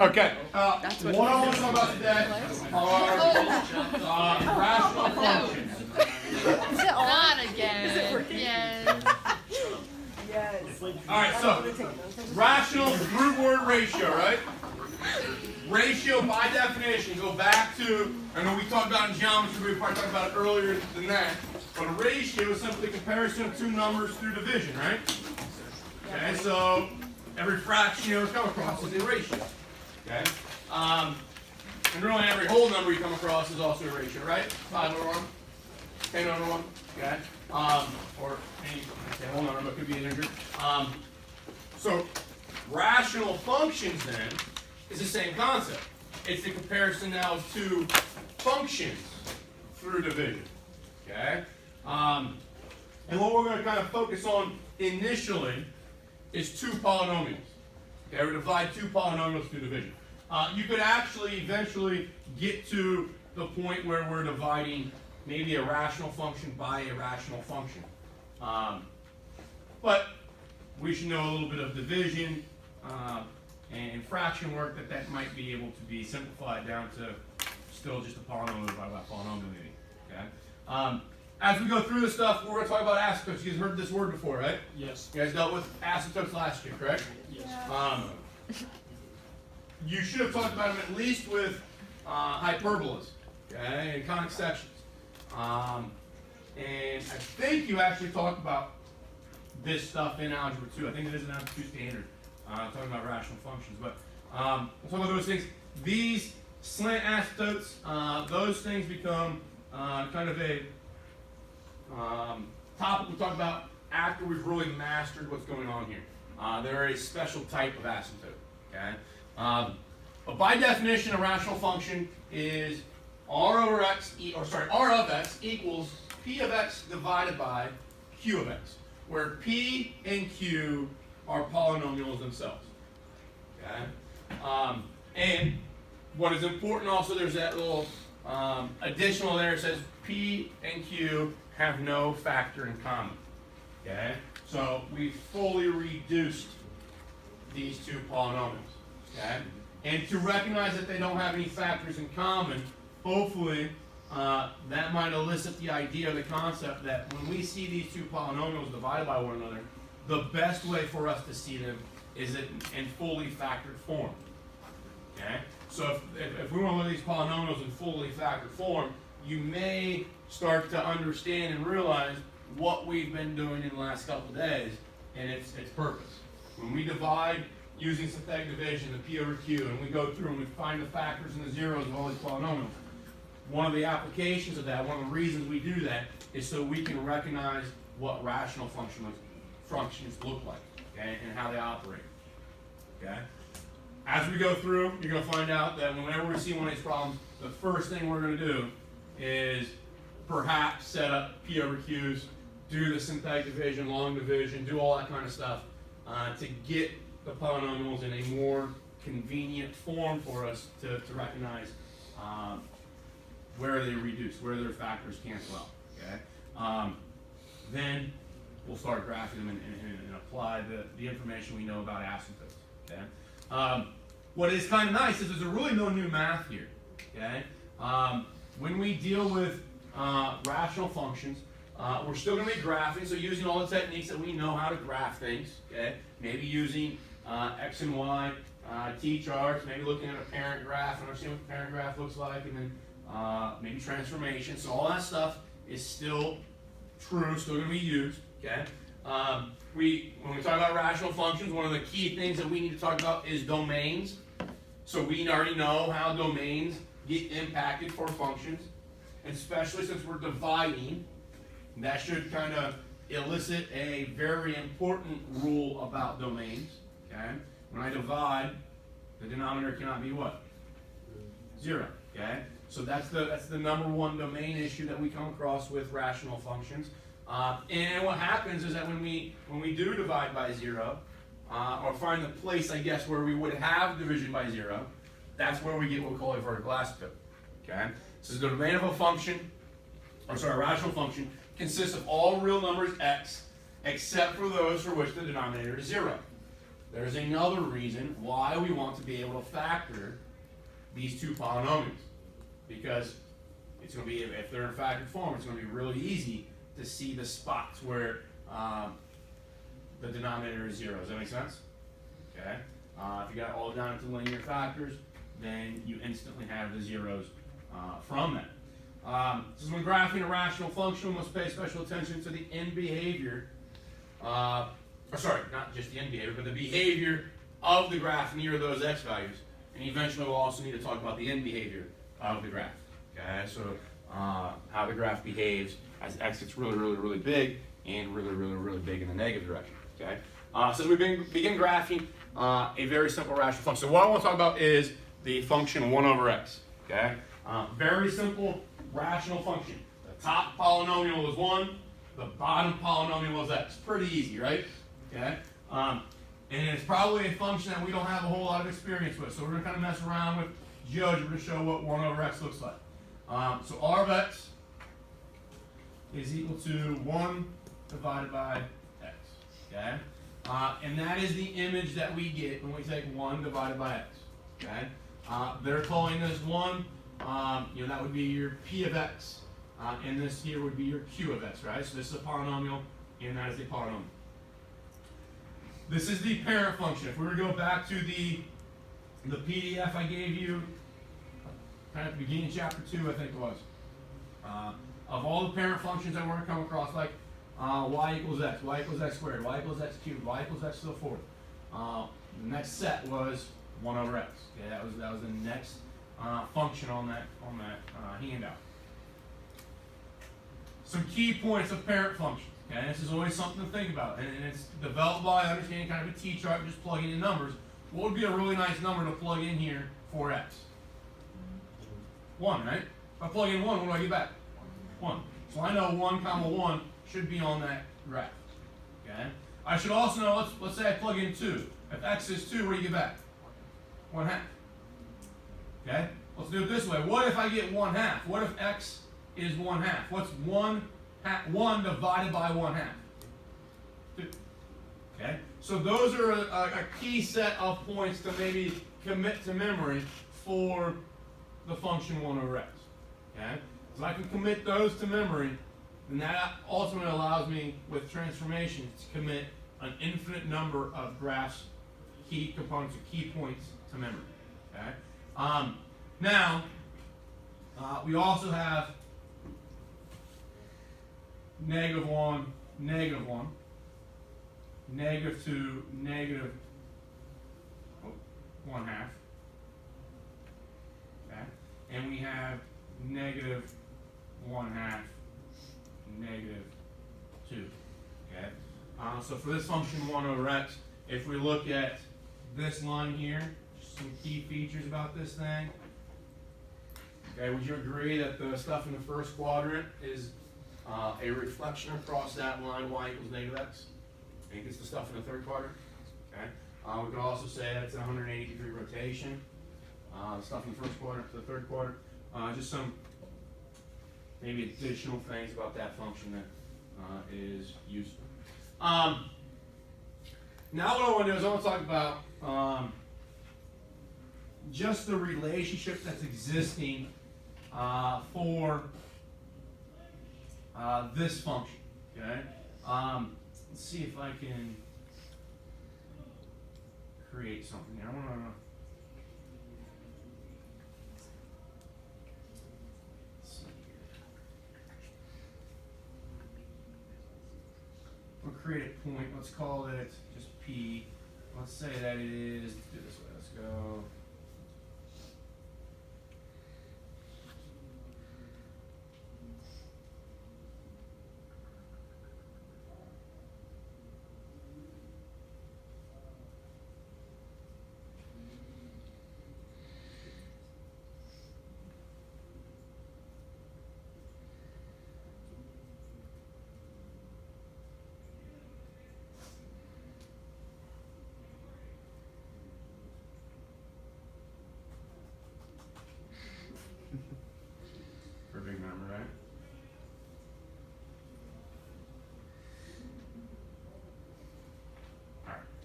Okay. What I want to talk about today are rational functions. Not again. Yes. All right, so rational root word ratio, right? Ratio, by definition, go back to, I know we talked about in geometry, we probably talked about it earlier than that, but a ratio is simply a comparison of two numbers through division, right? Okay, so every fraction you ever come across is a ratio, okay? And really every whole number you come across is also a ratio, right? 5 over 1, 10 over 1, okay? Or any whole number, but it could be an integer. So rational functions then is the same concept. It's the comparison now of two functions through division. Okay? And what we're going to kind of focus on initially is two polynomials. Okay, we divide two polynomials through division. You could actually eventually get to the point where we're dividing maybe a rational function by a rational function. But we should know a little bit of division and fraction work that might be able to be simplified down to still just a polynomial divided by polynomial maybe. Okay? As we go through this stuff, we're going to talk about asymptotes. You guys heard this word before, right? Yes. You guys dealt with asymptotes last year, correct? Yes. You should have talked about them at least with hyperbolas, okay, and conic sections. And I think you actually talked about this stuff in Algebra 2. I think it is an Algebra 2 standard, talking about rational functions. But we'll talk about those things. These slant asymptotes, those things become kind of a topic we talk about after we've really mastered what's going on here. They're a special type of asymptote. Okay. But by definition, a rational function is r of x equals p of x divided by q of x, where p and q are polynomials themselves. Okay. And what is important also, there's that little additional there. It says p and q have no factor in common. Okay. So we fully reduced these two polynomials. Okay. And to recognize that they don't have any factors in common, hopefully that might elicit the idea or the concept that when we see these two polynomials divided by one another, the best way for us to see them is in fully factored form. Okay? So if we want to look at these polynomials in fully factored form, you may start to understand and realize what we've been doing in the last couple of days and its purpose. When we divide using synthetic division, the P over Q, and we go through and we find the factors and the zeros of all these polynomials, one of the applications of that, one of the reasons we do that, is so we can recognize what rational functions look like, okay, and how they operate. Okay? As we go through, you're going to find out that whenever we see one of these problems, the first thing we're going to do is perhaps set up P over Qs, do the synthetic division, long division, do all that kind of stuff to get the polynomials in a more convenient form for us to recognize where they reduce, where their factors cancel out. Okay? Then we'll start graphing them and apply the information we know about asymptotes. Okay? What is kind of nice is there's really no new math here. Okay? When we deal with rational functions, we're still going to be graphing, so using all the techniques that we know how to graph things. Okay? Maybe using X and Y T-charts, maybe looking at a parent graph and understanding what the parent graph looks like, and then maybe transformation. So all that stuff is still true, still going to be used. Okay. When we talk about rational functions, one of the key things that we need to talk about is domains. So we already know how domains get impacted for functions, and especially since we're dividing, that should kind of elicit a very important rule about domains. Okay. When I divide, the denominator cannot be what? 0. Okay. So that's the number one domain issue that we come across with rational functions. And what happens is that when we do divide by 0, or find the place, I guess, where we would have division by 0, that's where we get what we call a vertical asymptote. Okay? So the domain of a function, a rational function, consists of all real numbers x, except for those for which the denominator is 0. there's another reason why we want to be able to factor these two polynomials. Because it's going to be, if they're in factored form, it's going to be really easy to see the spots where the denominator is 0. Does that make sense? Okay. If you got all down into linear factors, then you instantly have the zeros from that. This is when graphing a rational function, we must pay special attention to the end behavior, or sorry, not just the end behavior, but the behavior of the graph near those x values. And eventually we'll also need to talk about the end behavior of the graph. Okay, so how the graph behaves as x gets really big and really big in the negative direction. Okay, so as we begin graphing a very simple rational function. So what I want to talk about is the function 1 over x. Okay, very simple rational function. The top polynomial is 1, the bottom polynomial is x. Pretty easy, right? Okay, and it's probably a function that we don't have a whole lot of experience with. So we're going to kind of mess around with GeoGebra to show what 1 over x looks like. So r of x is equal to 1 divided by x. Okay? And that is the image that we get when we take 1 divided by x. Okay? They're calling this 1, that would be your p of x. And this here would be your q of x, right? So this is a polynomial, and that is a polynomial. This is the parent function. If we were to go back to the PDF I gave you, kind of at the beginning of chapter 2, I think it was, of all the parent functions that we're going to come across, like y equals x squared, y equals x cubed, y equals x to the fourth. The next set was 1 over x. Okay, that was the next function on that handout. Some key points of parent functions. Okay, this is always something to think about, and it's developed by understanding kind of a t-chart, just plugging in numbers. What would be a really nice number to plug in here for x? 1, right? If I plug in 1, what do I get back? 1. So I know 1 comma 1 should be on that graph. Okay? I should also know, let's say I plug in 2. If x is 2, what do you get back? 1/2. Okay? Let's do it this way. What if I get 1/2? What if x is 1/2? What's 1 divided by 1/2? 2. Okay? So those are a key set of points to maybe commit to memory for the function 1 over x. Okay? So I can commit those to memory, then that ultimately allows me, with transformations, to commit an infinite number of graphs, key components, or key points to memory. Okay? Now, we also have -1, -1, -2, -1/2. Okay? And we have -1/2, -2. Okay? So for this function 1 over x, if we look at this line here, just some key features about this thing. Okay, would you agree that the stuff in the first quadrant is a reflection across that line, y equals -x? I think it's the stuff in the third quadrant. Okay. We could also say that's a 180-degree rotation. Stuff in the first quadrant to the third quadrant. Just some maybe additional things about that function that is useful. Now what I want to do is I want to talk about just the relationship that's existing for this function. Okay. Let's see if I can create something here. I want to. We'll create a point. Let's call it just P. Let's say that it is. Let's do it this way. Let's go.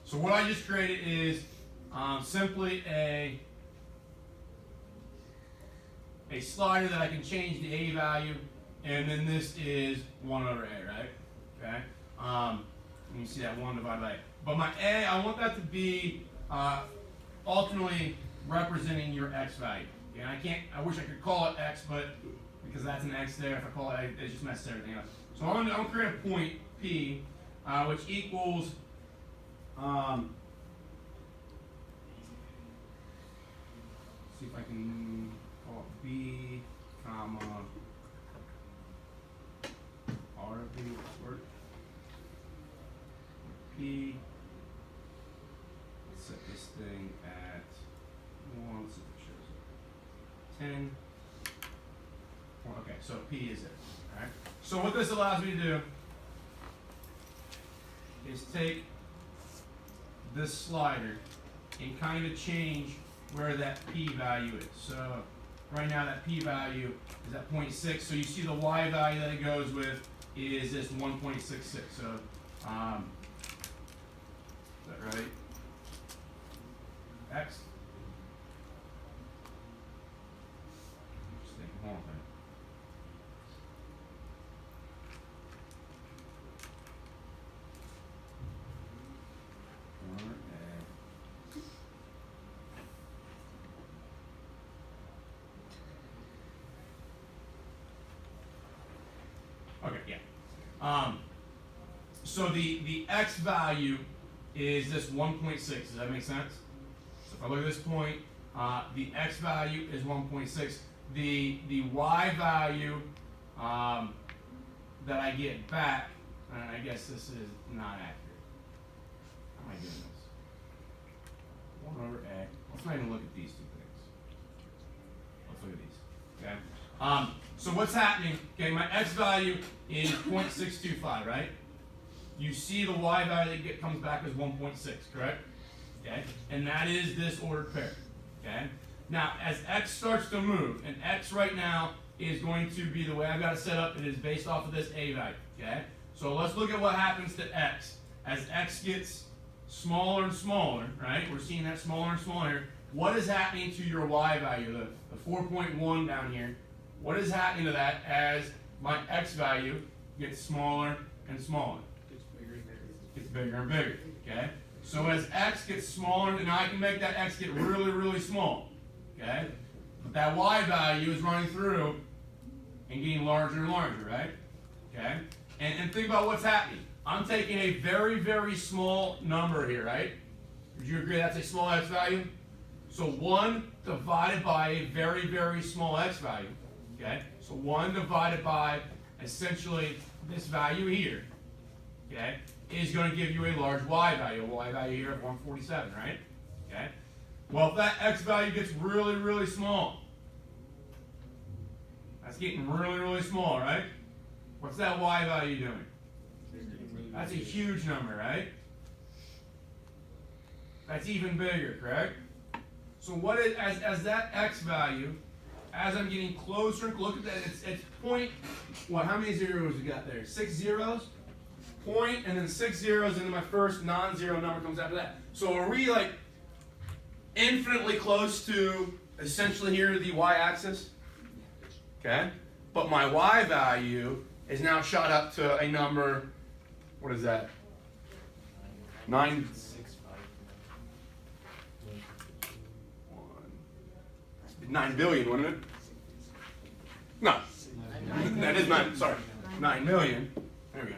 So what I just created is simply a slider that I can change the a value, and then this is 1 over a, right? Okay. And you see that 1 divided by a. But my a, I want that to be ultimately representing your x value. Okay? And I wish I could call it x, but because that's an x there, if I call it a, it just messes everything up. So I'm going to create a point P, which equals see if I can call it B, comma, R of B, word, P, let's set this thing at 1, let's see if it shows it, 10, okay, so P is it, alright? So what this allows me to do is take this slider and kind of change where that P value is. So right now that P value is at 0.6. So you see the Y value that it goes with is this 1.66. So is that right? X. Just think one thing. Okay, yeah. So the x value is this 1.6. Does that make sense? So if I look at this point, the x value is 1.6. The y value that I get back, and I guess this is not accurate. How am I doing this? 1 over a. Let's not even look at these two things. Let's look at these. Okay. So what's happening? Okay, my x value is 0.625, right? You see the y value that comes back as 1.6, correct? Okay, and that is this ordered pair. Okay. Now, as x starts to move, and x right now is going to be the way I've got it set up. It is based off of this a value. Okay. So let's look at what happens to x as x gets smaller and smaller. Right? We're seeing that smaller and smaller. What is happening to your y value, the 4.1 down here? What is happening to that as my x value gets smaller and smaller? Gets bigger and bigger. Okay? So as x gets smaller, and I can make that x get really, really small. Okay? But that y value is running through and getting larger and larger, right? Okay? And think about what's happening. I'm taking a very, very small number here, right? Would you agree that's a small x value? So 1 divided by a very, very small x value. Okay? So 1 divided by essentially this value here, okay, is going to give you a large y value here of 147, right? Okay? Well, if that x value gets really, really small, that's getting really, really small, right? What's that y value doing? That's a huge number, right? That's even bigger, correct? So what is, as that x value, as I'm getting closer, look at that, it's point, what, how many zeros we got there? 6 zeros? Point, and then 6 zeros, and then my first non-zero number comes after that. So are we like infinitely close to essentially here the y-axis? Okay? But my y value is now shot up to a number, what is that? 9. 9 billion, wouldn't it? No. That is 9, sorry. 9 million. There we go.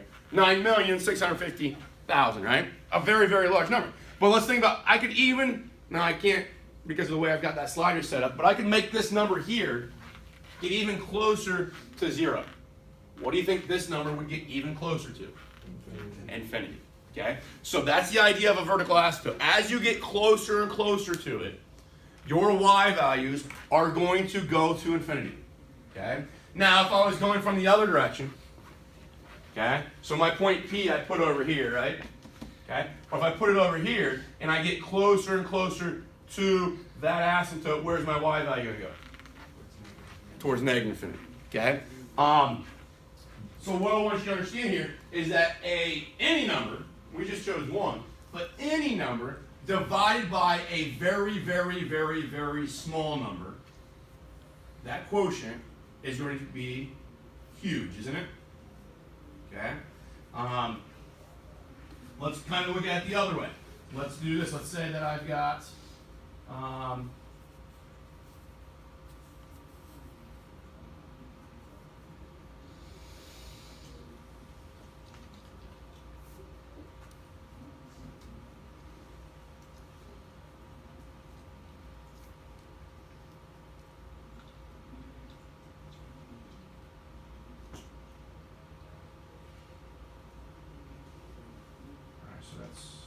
9,650,000, right? A very, very large number. But let's think about, I could even, now I can't because of the way I've got that slider set up, but I can make this number here get even closer to 0. What do you think this number would get even closer to? Infinity. Okay? So that's the idea of a vertical asymptote. As you get closer and closer to it, your y values are going to go to infinity. Okay? Now, if I was going from the other direction, okay, so my point P I put over here, right? Okay? Or if I put it over here and I get closer and closer to that asymptote, where's my y value going to go? Towards negative infinity. Okay? So what I want you to understand here is that any number, we just chose 1, but any number divided by a very, very, very, very small number, that quotient is going to be huge, isn't it? Okay. Let's kind of look at it the other way. Let's do this. Let's say that I've got so that's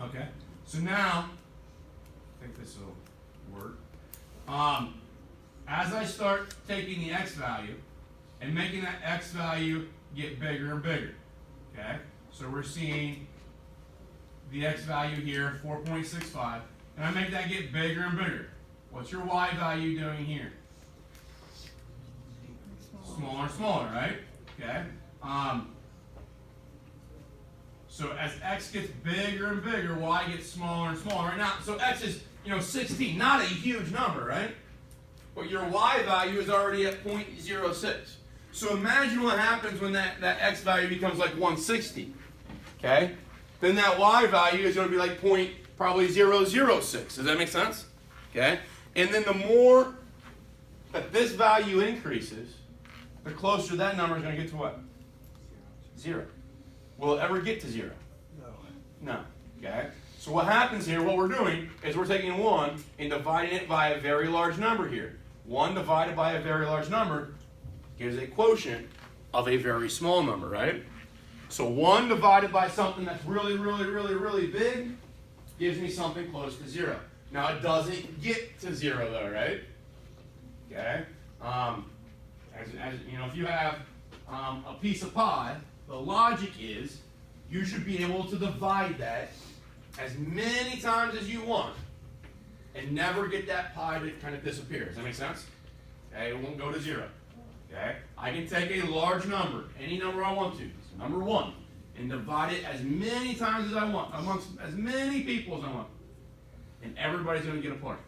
okay. So now, I think this will work. As I start taking the x value and making that x value get bigger and bigger, okay? So we're seeing the x value here, 4.65, and I make that get bigger and bigger. What's your y value doing here? Smaller and smaller, right? Okay. So as x gets bigger and bigger, y gets smaller and smaller. Right now, so x is 16, not a huge number, right? But your y value is already at 0.06. So imagine what happens when that x value becomes like 160. Okay? Then that y value is going to be like probably 0.006. Does that make sense? Okay? And then the more that this value increases, the closer that number is going to get to what? 0. Will it ever get to 0? No. Okay? So what happens here, what we're doing, is we're taking 1 and dividing it by a very large number here. 1 divided by a very large number gives a quotient of a very small number, right? So 1 divided by something that's really, really, really, really big gives me something close to 0. Now it doesn't get to 0 though, right? Okay? If you have a piece of pie, the logic is you should be able to divide that as many times as you want and never get that pie to kind of disappear. Does that make sense? Okay, it won't go to 0. Okay? I can take a large number, any number I want to, number 1, and divide it as many times as I want, amongst as many people as I want. And everybody's going to get a part.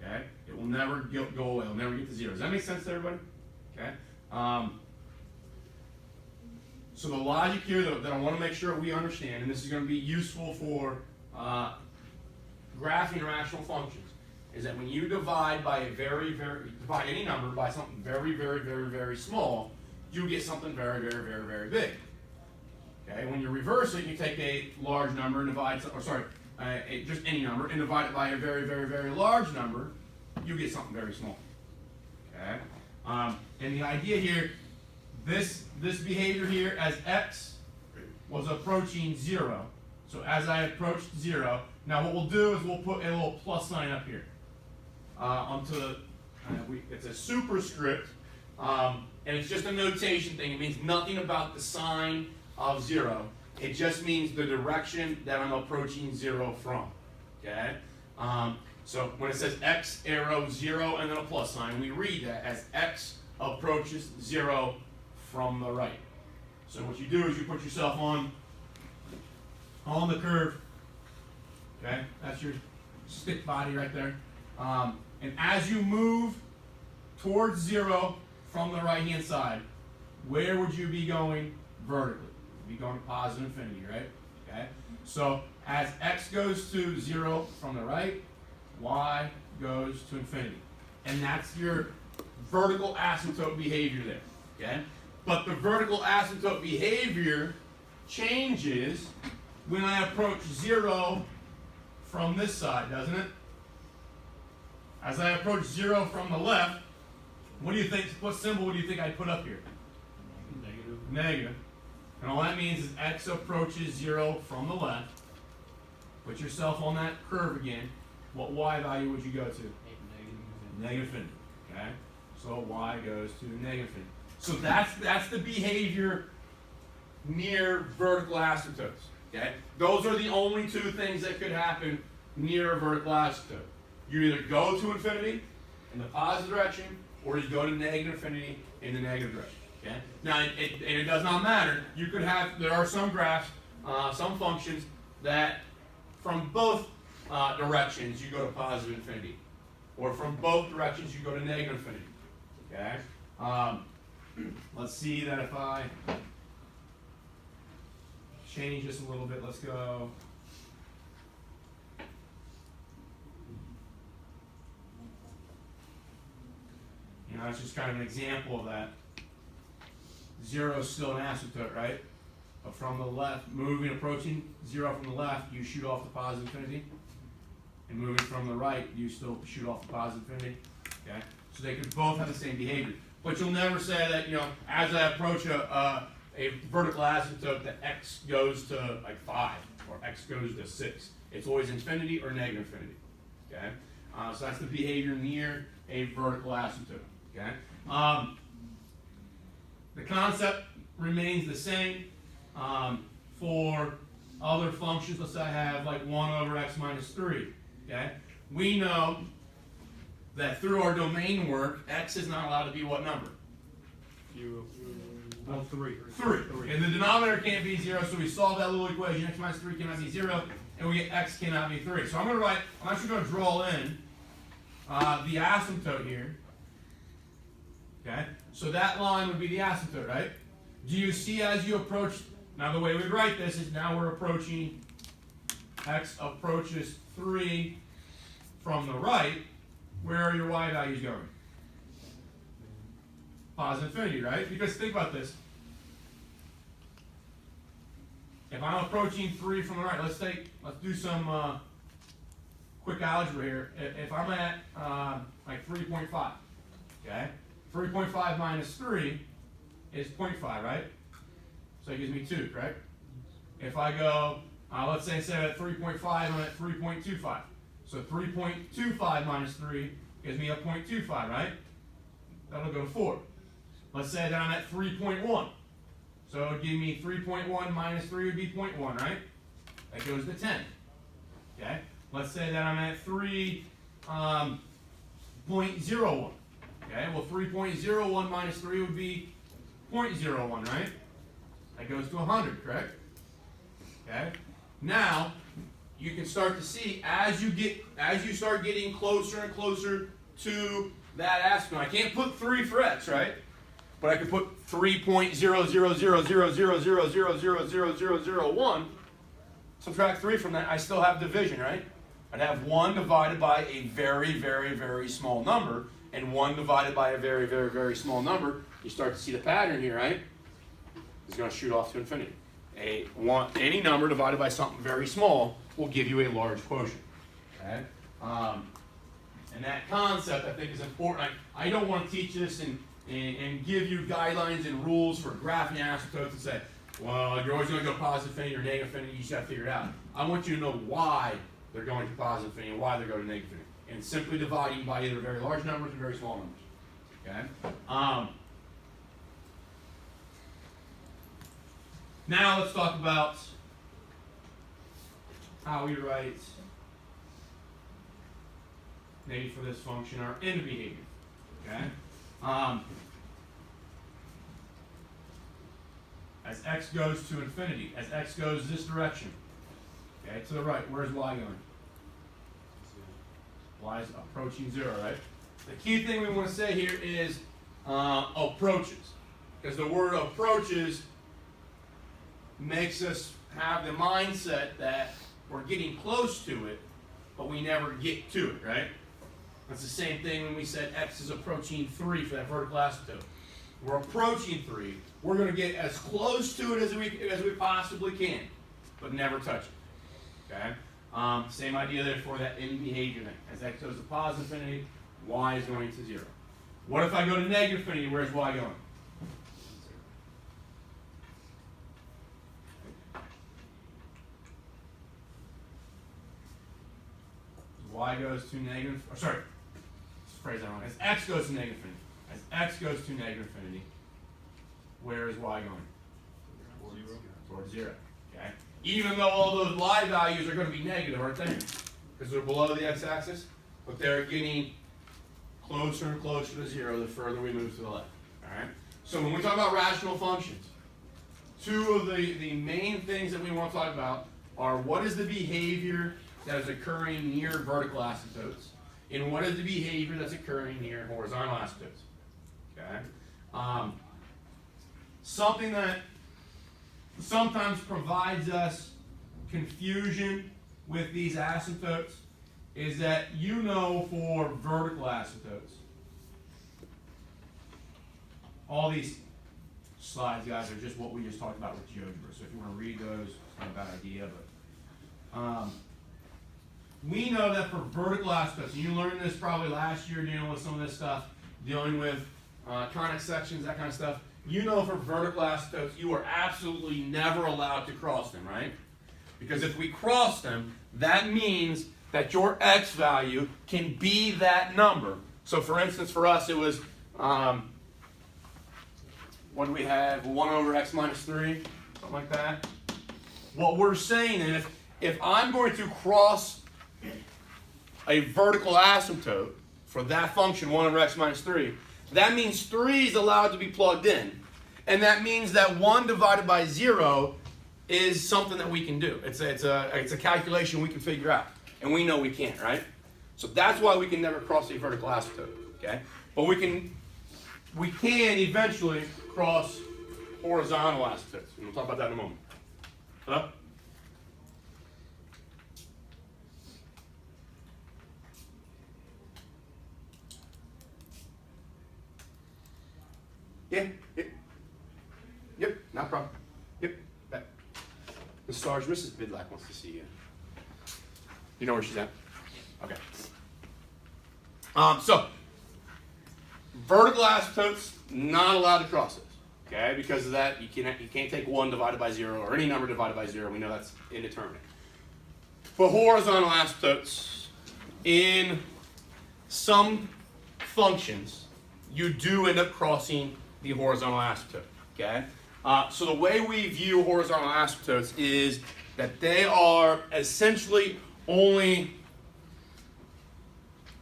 Okay? It will never go away. It will never get to 0. Does that make sense to everybody? Okay? So the logic here that I want to make sure we understand, and this is going to be useful for graphing rational functions, is that when you divide by divide any number by something very, very, very, very small, you get something very, very, very, very big. Okay? When you reverse it, you take a large number and divide, just any number, and divide it by a very, very, very large number, you get something very small. Okay? And the idea here, this behavior here, as x was approaching 0, so as I approached 0, now what we'll do is we'll put a little plus sign up here it's a superscript, and it's just a notation thing. It means nothing about the sign of 0. It just means the direction that I'm approaching 0 from. Okay? So when it says x arrow 0 and then a plus sign, we read that as x approaches 0 from the right. So what you do is you put yourself on the curve. Okay? That's your stick body right there. And as you move towards 0 from the right-hand side, where would you be going vertically? You'd be going to positive infinity, right? Okay? So as x goes to 0 from the right, y goes to infinity. And that's your vertical asymptote behavior there. Okay? But the vertical asymptote behavior changes when I approach 0 from this side, doesn't it? As I approach 0 from the left, What do you think? What symbol do you think I'd put up here? Negative. Negative. And all that means is x approaches 0 from the left. Put yourself on that curve again. What y value would you go to? Negative. Negative infinity. Okay? So y goes to negative infinity. So that's the behavior near vertical asymptotes. Okay? Those are the only two things that could happen near a vertical asymptote. You either go to infinity in the positive direction, or you go to negative infinity in the negative direction. Okay? Now, it does not matter. You could have, there are some graphs, some functions that from both directions you go to positive infinity, or from both directions you go to negative infinity. Okay? Let's see that if I change this a little bit, let's go. You know, it's just kind of an example of that. 0 is still an asymptote, right? But from the left, approaching 0 from the left, you shoot off to positive infinity. And moving from the right, you still shoot off to positive infinity. Okay? So they could both have the same behavior. But you'll never say that, you know, as I approach a vertical asymptote, that x goes to like 5 or x goes to 6. It's always infinity or negative infinity. Okay? So that's the behavior near a vertical asymptote. Okay? The concept remains the same for other functions. Let's say I have like 1 over x minus 3. Okay? We know that through our domain work, x is not allowed to be what number? 3. 3. And the denominator can't be 0, so we solve that little equation. X minus 3 cannot be 0, and we get x cannot be 3. So I'm actually going to draw in the asymptote here. Okay? So that line would be the asymptote, right? Do you see as you approach, now the way we write this is now we're approaching, x approaches 3 from the right. Where are your y values going? Positive infinity, right? Because think about this. If I'm approaching 3 from the right, let's do some quick algebra here. If I'm at like 3.5, okay? 3.5 minus 3 is 0.5, right? So it gives me 2, correct? If I go, let's say instead of at 3.5, I'm at 3.25. So 3.25 minus 3 gives me a 0.25, right? That'll go to 4. Let's say that I'm at 3.1. So it would give me 3.1 minus 3 would be 0.1, right? That goes to 10. Okay? Let's say that I'm at 3.01. Okay? Well, 3.01 minus 3 would be 0.01, right? That goes to 100, correct? Okay? Now, you can start to see as you start getting closer and closer to that asymptote. I can't put 3 for x, right? But I can put 3.0000000000001. Subtract 3 from that, I still have division, right? I'd have 1 divided by a very, very, very small number, and 1 divided by a very, very, very small number. You start to see the pattern here, right? It's going to shoot off to infinity. Any number divided by something very small will give you a large quotient. Okay? And that concept, I think, is important. I don't want to teach this and give you guidelines and rules for graphing asymptotes and say, well, you're always going to go positive infinity or negative infinity. You just got to figure it out. I want you to know why they're going to positive infinity and why they're going to negative infinity. And simply dividing by either very large numbers or very small numbers. Okay? Now let's talk about how we write, maybe for this function, our end behavior. Okay? As x goes to infinity, as x goes this direction, okay, to the right, where's y going? Y is approaching 0, right? The key thing we want to say here is approaches. Because the word approaches makes us have the mindset that we're getting close to it, but we never get to it, right? That's the same thing when we said x is approaching 3 for that vertical asymptote. We're approaching 3. We're going to get as close to it as we possibly can, but never touch it. Okay? Same idea there for that end behavior thing. As x goes to positive infinity, y is going to 0. What if I go to negative infinity? Where's y going? Y goes to negative, or sorry, let's phrase that wrong. As x goes to negative infinity, as x goes to negative infinity, where is y going? Towards 0. Okay? Even though all those y values are going to be negative, aren't they? Because they're below the x-axis, but they're getting closer and closer to 0 the further we move to the left. All right? So when we talk about rational functions, two of the main things that we want to talk about are what is the behavior that is occurring near vertical asymptotes, and what is the behavior that's occurring near horizontal asymptotes. Okay? Something that sometimes provides us confusion with these asymptotes is that for vertical asymptotes, all these slides, guys, are just what we just talked about with GeoGebra. So if you want to read those, it's not a bad idea, but we know that for vertical asymptotes, and you learned this probably last year dealing with some of this stuff, dealing with conic sections, that kind of stuff. For vertical asymptotes, you are absolutely never allowed to cross them, right? Because if we cross them, that means that your x value can be that number. So for instance, for us, it was, what do we have? 1 over x minus 3, something like that. What we're saying is, if I'm going to cross a vertical asymptote for that function, 1 over x minus 3, that means 3 is allowed to be plugged in. And that means that 1 divided by 0 is something that we can do. It's a calculation we can figure out. And we know we can't, right? So that's why we can never cross a vertical asymptote. Okay? But we can eventually cross horizontal asymptotes. And we'll talk about that in a moment. Hello? Yeah. Yep, no problem. Yep, back. Ms. Sarge, Mrs. Bidlack wants to see you. You know where she's at? Okay. So, vertical asymptotes, not allowed to cross those. Okay, because of that, you can't take 1 divided by 0 or any number divided by 0. We know that's indeterminate. For horizontal asymptotes, in some functions, you do end up crossing the horizontal asymptote. Okay? So the way we view horizontal asymptotes is that they are essentially only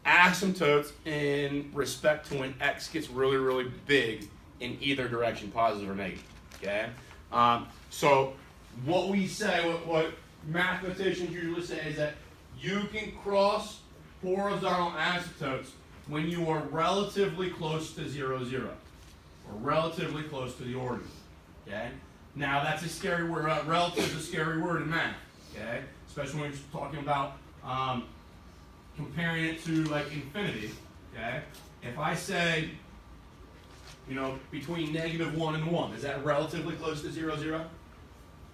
asymptotes in respect to when x gets really, really big in either direction, positive or negative. Okay? So what we say, what mathematicians usually say is that you can cross horizontal asymptotes when you are relatively close to 0, 0, or relatively close to the origin. Okay? Now that's a scary word. Relative is a scary word in math. Okay? Especially when you're talking about comparing it to like infinity. Okay? If I say, between -1 and 1, is that relatively close to 0, 0?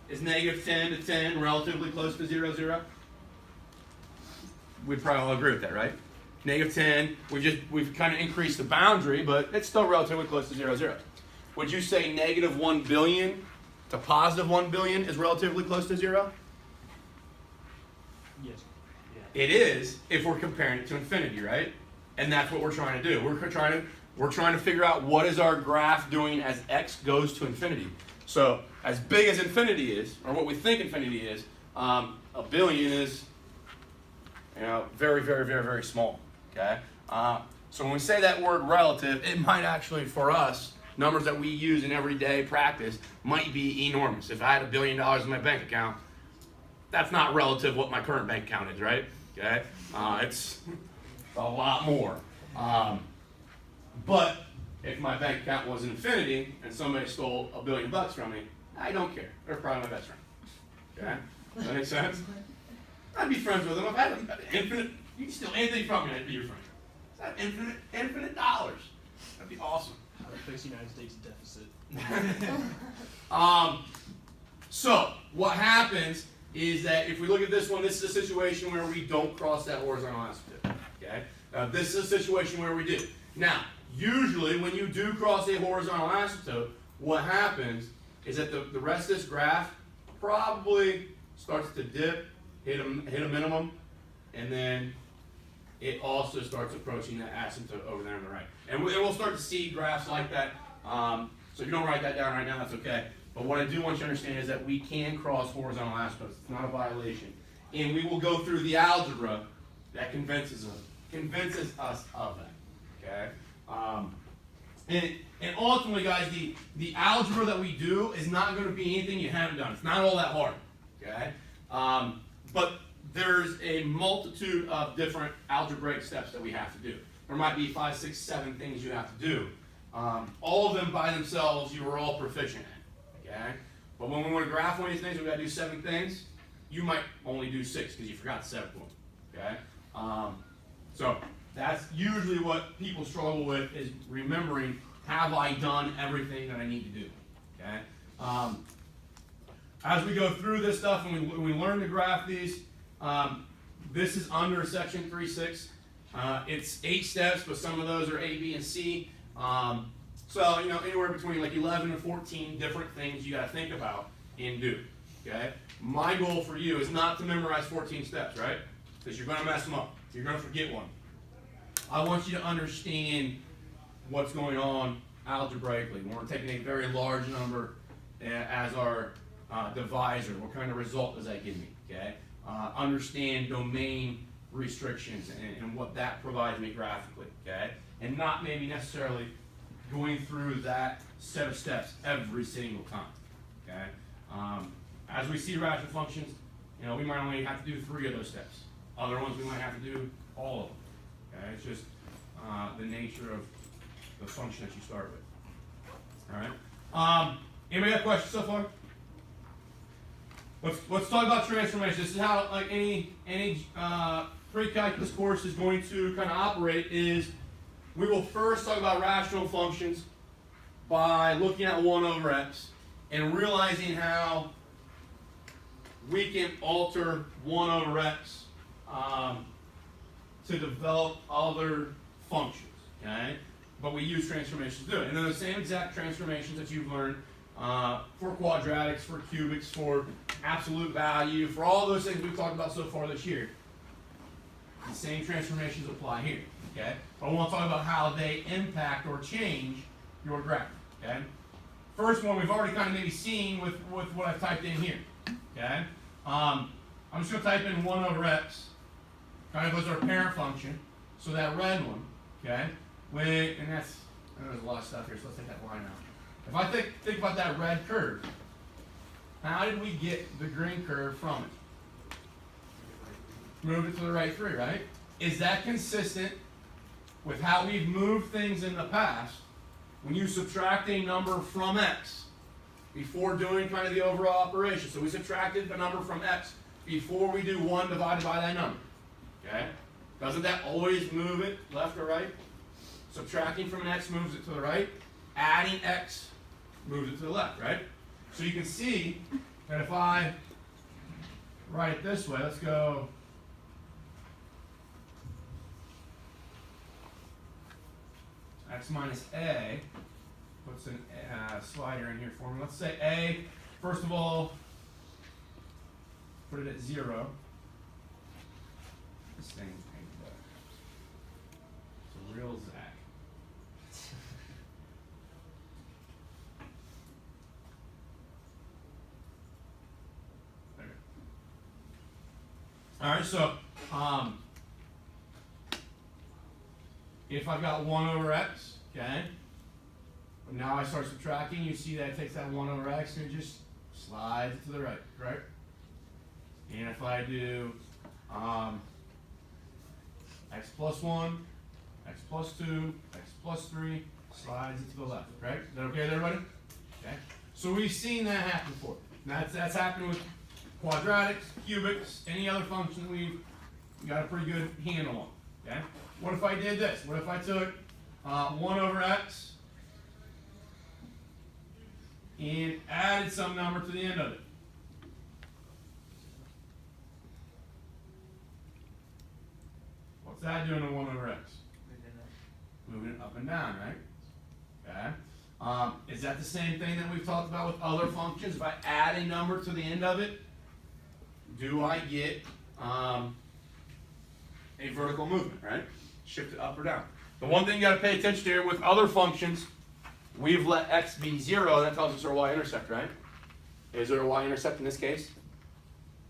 Is -10 to 10 relatively close to 0, 0? We'd probably all agree with that, right? -10, we've kind of increased the boundary, but it's still relatively close to 0, 0. Would you say -1 billion to +1 billion is relatively close to 0? Yes. Yeah. It is if we're comparing it to infinity, right? And that's what we're trying to do. We're trying to figure out what is our graph doing as x goes to infinity. So as big as infinity is, or what we think infinity is, 1 billion is very, very, very, very small. Okay? So when we say that word relative, it might actually, for us, numbers that we use in everyday practice might be enormous. If I had $1 billion in my bank account, that's not relative what my current bank account is, right? Okay? It's a lot more. But if my bank account was an infinity and somebody stole $1 billion from me, I don't care. They're probably my best friend. Okay? Does that make sense? I'd be friends with them. If I had infinite, you can steal anything from me, I'd be your friend. Is that infinite dollars? That'd be awesome. How to fix the United States deficit. So what happens is that if we look at this one, this is a situation where we don't cross that horizontal asymptote. Okay? This is a situation where we do. Now, Usually, when you do cross a horizontal asymptote, what happens is that the rest of this graph probably starts to dip, hit a minimum, and then it also starts approaching that asymptote over there on the right. And we'll start to see graphs like that. So if you don't write that down right now, that's okay. But what I do want you to understand is that we can cross horizontal asymptotes. It's not a violation. And we will go through the algebra that convinces us of that. Okay? And ultimately, guys, the algebra that we do is not going to be anything you haven't done. It's not all that hard. Okay? But there's a multitude of different algebraic steps that we have to do. There might be 5, 6, 7 things you have to do. All of them by themselves, you are all proficient in. Okay? But when we want to graph one of these things, we've got to do 7 things. You might only do 6 because you forgot 7 of them. Okay? So that's usually what people struggle with, is remembering, have I done everything that I need to do? Okay? As we go through this stuff and we learn to graph these, this is under section 3.6. It's 8 steps, but some of those are A, B, and C. So, anywhere between like 11 and 14 different things you got to think about and do. Okay? My goal for you is not to memorize 14 steps, right? Because you're going to mess them up. You're going to forget one. I want you to understand what's going on algebraically. When we're taking a very large number as our divisor, what kind of result does that give me? Okay? Understand domain restrictions and what that provides me graphically. Okay? And not maybe necessarily going through that set of steps every single time. Okay? As we see rational functions, we might only have to do 3 of those steps. Other ones we might have to do all of them. Okay? It's just the nature of the function that you start with. All right. Anybody have questions so far? Let's talk about transformation. This is how any pre-calculus course is going to kind of operate. Is we will first talk about rational functions by looking at 1 over x and realizing how we can alter 1 over x to develop other functions. Okay? But we use transformations to do it. And then the same exact transformations that you've learned for quadratics, for cubics, for absolute value, for all those things we've talked about so far this year. The same transformations apply here. Okay? But I want to talk about how they impact or change your graph. Okay? First one we've already kind of maybe seen with what I've typed in here. Okay? I'm just going to type in 1 over x, kind of as our parent function. So that red one, okay? And there's a lot of stuff here, so let's take that line out. If I think about that red curve, how did we get the green curve from it? Move it to the right 3, right? Is that consistent with how we've moved things in the past when you subtract a number from x before doing kind of the overall operation? So we subtracted the number from x before we do 1 divided by that number. Okay? Doesn't that always move it left or right? Subtracting from an x moves it to the right. Adding x moves it to the left, right? So you can see that if I write it this way, let's go x minus a, puts a slider in here for me. Let's say a, first of all, put it at 0. This thing ain't better. It's a real Zach. There. All right, so if I've got 1 over x, okay, now I start subtracting, you see that it takes that 1 over x and it just slides it to the right, right? And if I do x plus 1, x plus 2, x plus 3, slides it to the left, right? Is that okay with everybody? Okay. So we've seen that happen before. That's happened with quadratics, cubics, any other function we've got a pretty good handle on. Okay. What if I did this? What if I took 1 over x and added some number to the end of it? What's that doing to 1 over x? moving it up and down, right? Okay. Is that the same thing that we've talked about with other functions? If I add a number to the end of it, do I get a vertical movement, right? Shift it up or down. The one thing you got to pay attention to here with other functions, we've let x be 0, that tells us our y-intercept, right? Is there a y-intercept in this case?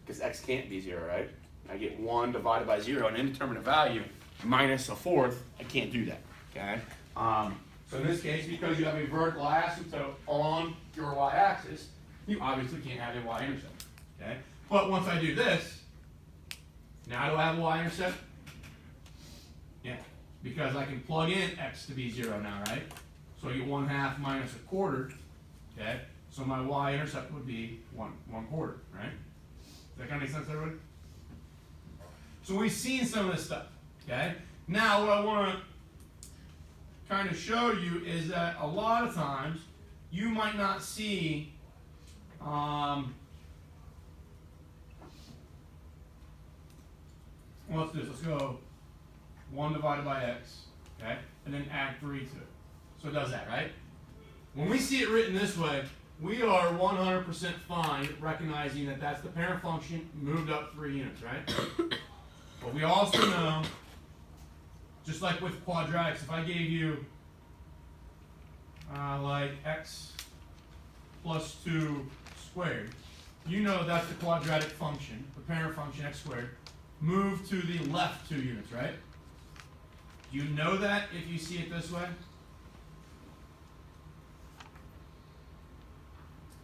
Because x can't be 0, right? I get 1 divided by 0, an indeterminate value, minus a fourth. I can't do that, okay? So in this case, because you have a vertical asymptote on your y-axis, you obviously can't have a y-intercept, okay? But once I do this, now do I have a y-intercept? Yeah, because I can plug in x to be 0 now, right? So I get 1/2 minus a quarter, okay? So my y-intercept would be 1/4, right? Does that kind of make sense, everybody? So we've seen some of this stuff, okay? Now what I want to kind of show you is that a lot of times you might not see well, let's do this. Let's go 1 divided by x, okay? And then add 3 to it. So it does that, right? When we see it written this way, we are 100% fine recognizing that that's the parent function moved up 3 units, right? But we also know, just like with quadratics, if I gave you like x plus 2 squared, you know that's the quadratic function, the parent function x squared, moved to the left 2 units, right? Do you know that if you see it this way?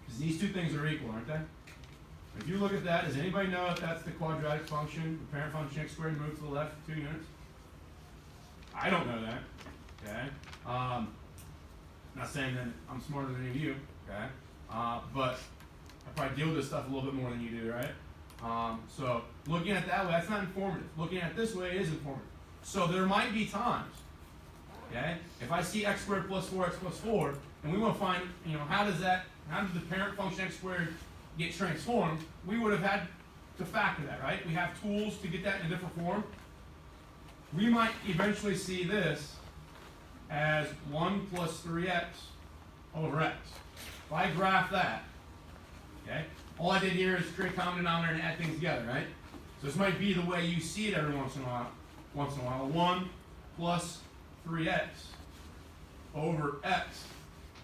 Because these two things are equal, aren't they? If you look at that, does anybody know if that's the quadratic function, the parent function x squared moved to the left 2 units? I don't know that, okay? Not saying that I'm smarter than any of you, okay? But I probably deal with this stuff a little bit more than you do, right? So looking at it that way, that's not informative. Looking at it this way is informative. So there might be times, okay, if I see x squared plus 4x plus 4, and we want to find, how does the parent function x squared get transformed, we would have had to factor that, right? We have tools to get that in a different form. We might eventually see this as 1 plus 3x over x. If I graph that, okay, all I did here is create a common denominator and add things together, right? So this might be the way you see it every once in a while. 1 plus 3x over x.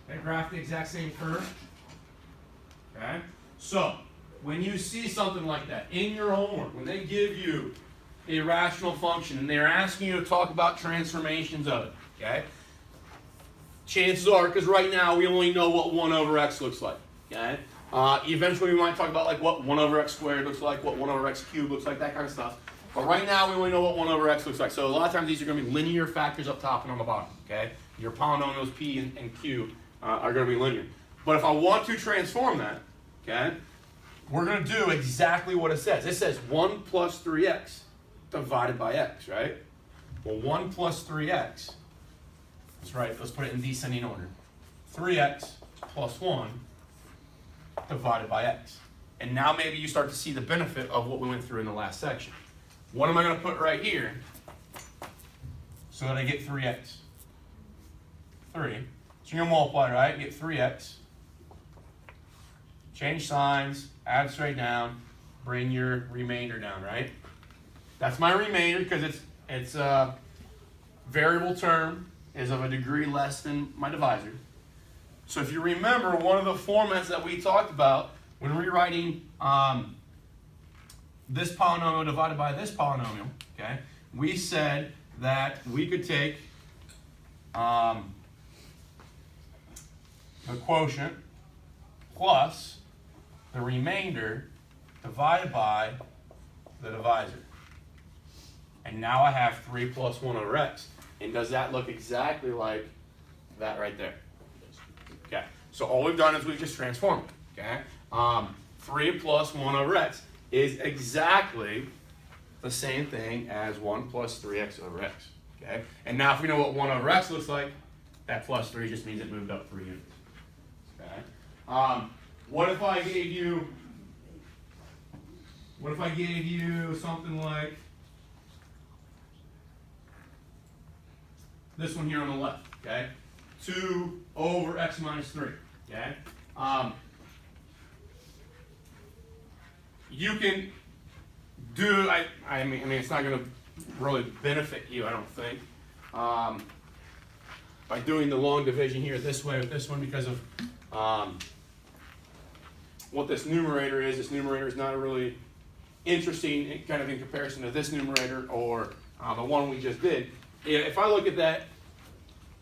Okay, graph the exact same curve. Okay? So, when you see something like that in your homework, when they give you a rational function and they're asking you to talk about transformations of it, okay? Chances are, because right now we only know what 1 over x looks like, okay? Eventually we might talk about like what 1 over x squared looks like, what 1 over x cubed looks like, that kind of stuff. But right now we only know what 1 over x looks like. So a lot of times these are going to be linear factors up top and on the bottom, okay? Your polynomials p and q are going to be linear. But if I want to transform that, okay, we're going to do exactly what it says. It says 1 plus 3x divided by x, right? Well, 1 plus 3x, that's right, let's put it in descending order. 3x plus 1 divided by x. And now maybe you start to see the benefit of what we went through in the last section. What am I going to put right here so that I get 3x? 3. So you're going to multiply, right? Get 3x. Change signs, add straight down, bring your remainder down, right? That's my remainder because it's a variable term is of a degree less than my divisor. So if you remember, one of the formats that we talked about when rewriting this polynomial divided by this polynomial, okay, we said that we could take the quotient plus the remainder divided by the divisor. And now I have 3 plus 1 over x. And does that look exactly like that right there? Okay, so all we've done is we've just transformed it, okay? 3 plus 1 over x is exactly the same thing as 1 plus 3x over x, okay? And now if we know what 1 over x looks like, that plus 3 just means it moved up 3 units, okay? What if I gave you something like this one here on the left, okay? 2 over x minus 3, okay? You can do, I mean, it's not going to really benefit you, I don't think, by doing the long division here this way with this one because of what this numerator is. This numerator is not really interesting kind of in comparison to this numerator or the one we just did. If I look at that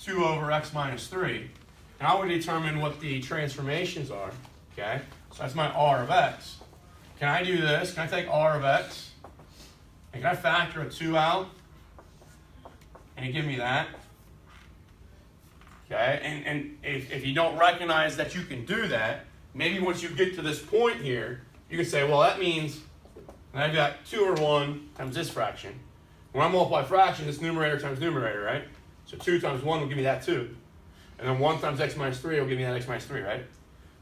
2 over x minus 3, and I would determine what the transformations are, okay? So that's my r of x. Can I do this? Can I take r of x, and can I factor a 2 out, and it give me that? Okay, and if you don't recognize that you can do that, maybe once you get to this point here, you can say, well, that means that I've got 2 over 1 times this fraction. When I multiply fractions, it's numerator times numerator, right? So 2 times 1 will give me that 2. And then 1 times x minus 3 will give me that x minus 3, right?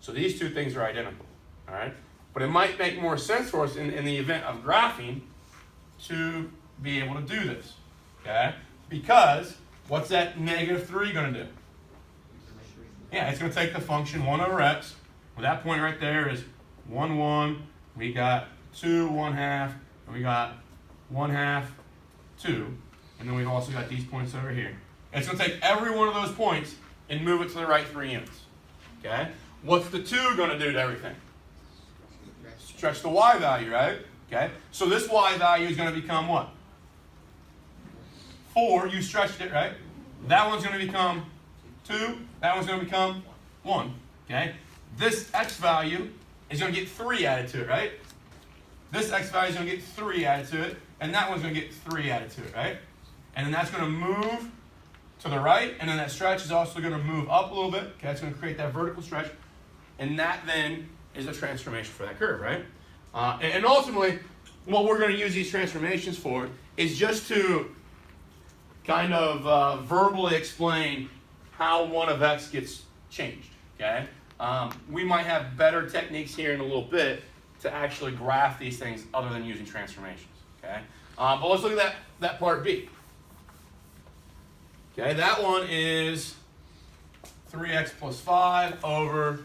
So these two things are identical, all right? But it might make more sense for us in the event of graphing to be able to do this, okay? Because what's that negative 3 going to do? Yeah, it's going to take the function 1 over x. Well, that point right there is 1, 1. We got 2, 1/2. And we got 1/2, 2. And then we've also got these points over here. And it's going to take every one of those points and move it to the right 3 units. Okay? What's the 2 going to do to everything? Stretch the y value, right? Okay? So this y value is going to become what? 4. You stretched it, right? That one's going to become 2. That one's going to become 1. Okay? This x value is going to get 3 added to it, right? This x value is going to get 3 added to it. And that one's going to get 3 added to it, right? And then that's going to move to the right. And then that stretch is also going to move up a little bit. Okay? It's going to create that vertical stretch. And that then is the transformation for that curve, right? And ultimately, what we're going to use these transformations for is just to kind of verbally explain how 1 of x gets changed, okay? We might have better techniques here in a little bit to actually graph these things other than using transformations, okay? But let's look at that part B. Okay, that one is 3x plus 5 over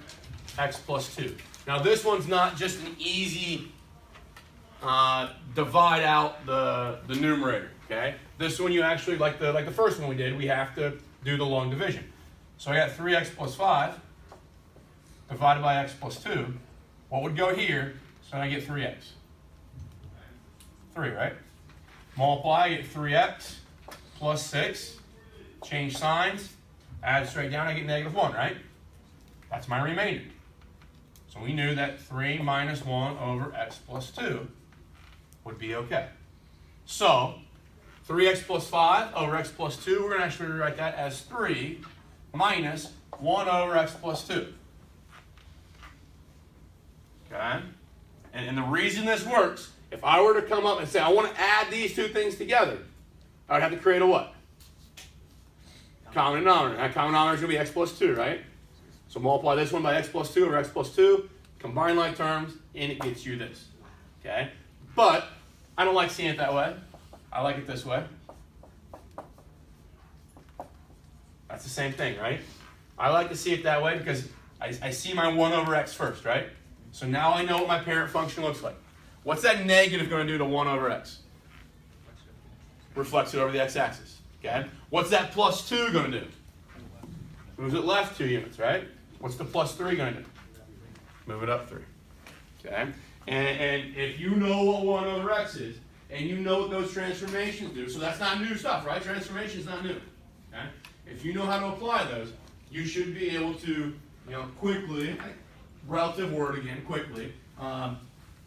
x plus 2. Now this one's not just an easy divide out the numerator, okay? This one you actually, like the first one we did, we have to do the long division. So I got 3x plus 5 divided by x plus 2. What would go here? So I get 3x. 3, right? Multiply, I get 3x plus 6. Change signs. Add straight down, I get negative 1, right? That's my remainder. So we knew that 3 minus 1 over x plus 2 would be okay. So 3x plus 5 over x plus 2, we're going to actually rewrite that as 3 minus 1 over x plus 2. Okay? And the reason this works, if I were to come up and say, I want to add these two things together, I would have to create a what? Common denominator. That common denominator is going to be x plus 2, right? So multiply this one by x plus 2 over x plus 2, combine like terms, and it gets you this. Okay? But I don't like seeing it that way. I like it this way. That's the same thing, right? I like to see it that way because I see my 1 over x first, right? So now I know what my parent function looks like. What's that negative going to do to 1 over x? Reflects it over the x-axis. Okay? What's that plus 2 going to do? Moves it left 2 units, right? What's the plus 3 going to do? Move it up 3. Okay? And if you know what 1 over x is, and you know what those transformations do, so that's not new stuff, right? Transformation is not new. Okay? If you know how to apply those, you should be able to, quickly, relative word again, quickly,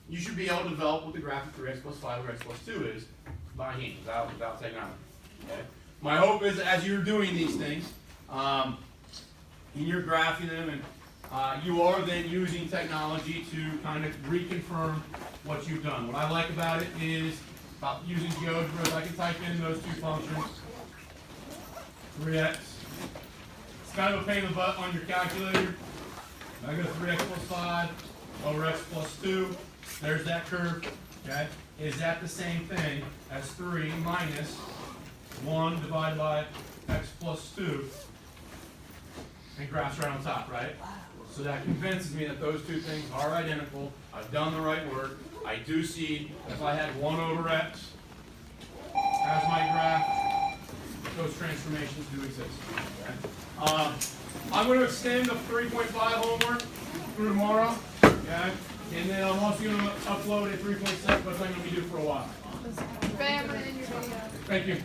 you should be able to develop what the graph of 3x plus 5 over x plus 2 is by hand, without technology. Okay? My hope is as you're doing these things, and you're graphing them, and you are then using technology to kind of reconfirm what you've done. What I like about it is, about using GeoGebra, I can type in those two functions, 3x. It's kind of a pain in the butt on your calculator. I go 3x plus 5 over x plus 2. There's that curve. Okay? Is that the same thing as 3 minus 1 divided by x plus 2, and graphs right on top, right? So that convinces me that those two things are identical. I've done the right work. I do see if I had 1 over x as my graph, those transformations do exist. Okay? I'm going to extend the 3.5 homework through tomorrow. Okay? And then I'm also going to upload a 3.6, but I'm going to be due for a while. Ray, I'm gonna end your video. Thank you.